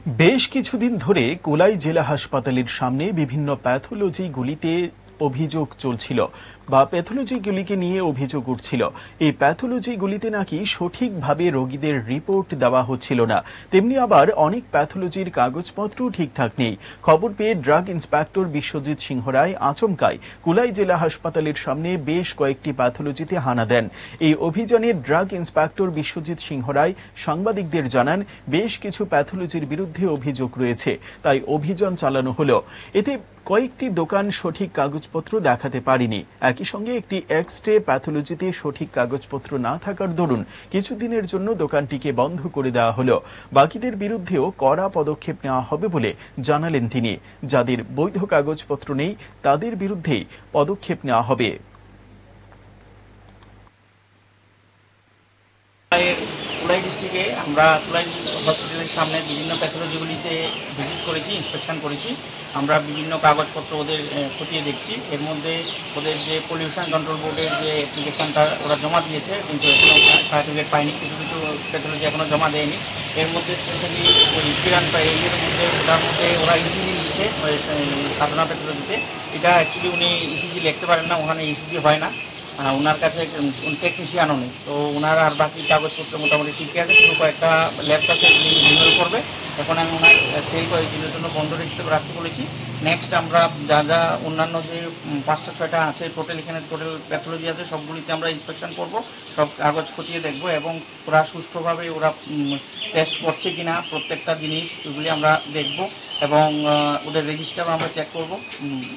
বেশ কিছুদিন ধরে কোলাই জেলা হাসপাতালের সামনে বিভিন্ন প্যাথোলজিগুলিতে অভিযোগ চলছিল বা প্যাথোলজিগুলিকে নিয়ে অভিযোগ উঠছিল। এই প্যাথোলজিগুলিতে নাকি সঠিকভাবে রোগীদের রিপোর্ট দেওয়া হচ্ছিল না, তেমনি আবার অনেক প্যাথোলজির কাগজপত্র ঠিকঠাক নেই। খবর পেয়ে ড্রাগ ইন্সপেক্টর বিশ্বজিৎ সিংহ রায় আচমকায় কোলাই জেলা হাসপাতালের সামনে বেশ কয়েকটি প্যাথোলজিতে হানা দেন। এই অভিযানে ড্রাগ ইন্সপেক্টর বিশ্বজিৎ সিংহ রায় সাংবাদিকদের জানান, বেশ কিছু প্যাথোলজির বিরুদ্ধে অভিযোগ রয়েছে, তাই অভিযান চালানো হলো। এতে কয়েকটি দোকান সঠিক কাগজপত্র দেখাতে পারেনি। একই সঙ্গে একটি এক্স-রে প্যাথোলজিতে সঠিক কাগজপত্র না থাকার দরুন কিছুদিনের জন্য দোকানটিকে বন্ধ করে দেওয়া হলো। বাকিদের বিরুদ্ধেও কড়া পদক্ষেপ নেওয়া হবে বলে জানালেন তিনি। যাদের বৈধ কাগজপত্র নেই তাদের বিরুদ্ধেই পদক্ষেপ নেওয়া হবে। কুলাই ডিস্ট্রিক্টে আমরা কুলাই হসপিটালের সামনে বিভিন্ন প্যাথোলজিগুলিতে ভিজিট করেছি, ইন্সপেকশন করেছি। আমরা বিভিন্ন কাগজপত্র ওদের খতিয়ে দেখছি। এর মধ্যে ওদের যে পলিউশন কন্ট্রোল বোর্ডের যে অ্যাপ্লিকেশনটা ওরা জমা দিয়েছে, কিন্তু এখনও সার্টিফিকেট পায়নি। কিছু কিছু প্যাথোলজি এখনও জমা দেয়নি। এর মধ্যে স্পেশালি ওই কিরান এর মধ্যে ওটার মধ্যে ওরা ইসিজি দিয়েছে সাধনা প্যাথোলজিতে। এটা অ্যাকচুয়ালি উনি ইসিজি লিখতে পারেন না, ওখানে ইসিজি হয় না। ওনার কাছে টেকনিশিয়ানও নেই, তো ওনার আর বাকি কাগজপত্র মোটামুটি ঠিক আছে, শুধু কয়েকটা ল্যাবস আছে রিনিউয়াল করবে। এখন আমি ওনার সেই কয়েকদিনের জন্য বন্ধ রাখতে বলেছি। নেক্সট আমরা যা যা অন্যান্য যে 5টা 6টা আছে এখানে টোটাল প্যাথোলজি আছে, সবগুলিতে আমরা ইন্সপেকশন করব, সব কাগজ খতিয়ে দেখব এবং ওরা সুষ্ঠুভাবে ওরা টেস্ট করছে কিনা প্রত্যেকটা জিনিস ওগুলি আমরা দেখব এবং ওদের রেজিস্টারও আমরা চেক করব,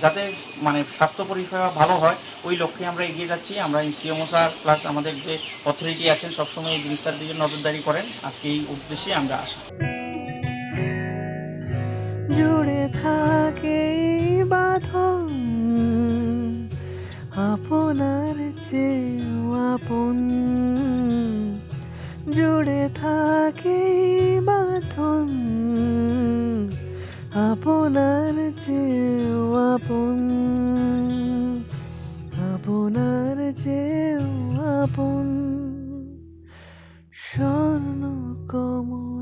যাতে মানে স্বাস্থ্য পরিষেবা ভালো হয়। ওই লক্ষ্যে আমরা এগিয়ে যাচ্ছি। আমরা সিএমও স্যার প্লাস আমাদের যে অথরিটি আছেন সবসময় এই জিনিসটার দিকে নজরদারি করেন। আজকে এই উদ্দেশ্যে আমরা আসি। জুড়ে থাকে বাঁধন আপনার চেয়েও আপন, জুড়ে থাকে বাঁধন আপনার চেয়েও আপন, আপনার চেয়েও আপন। স্বর্ণ কমল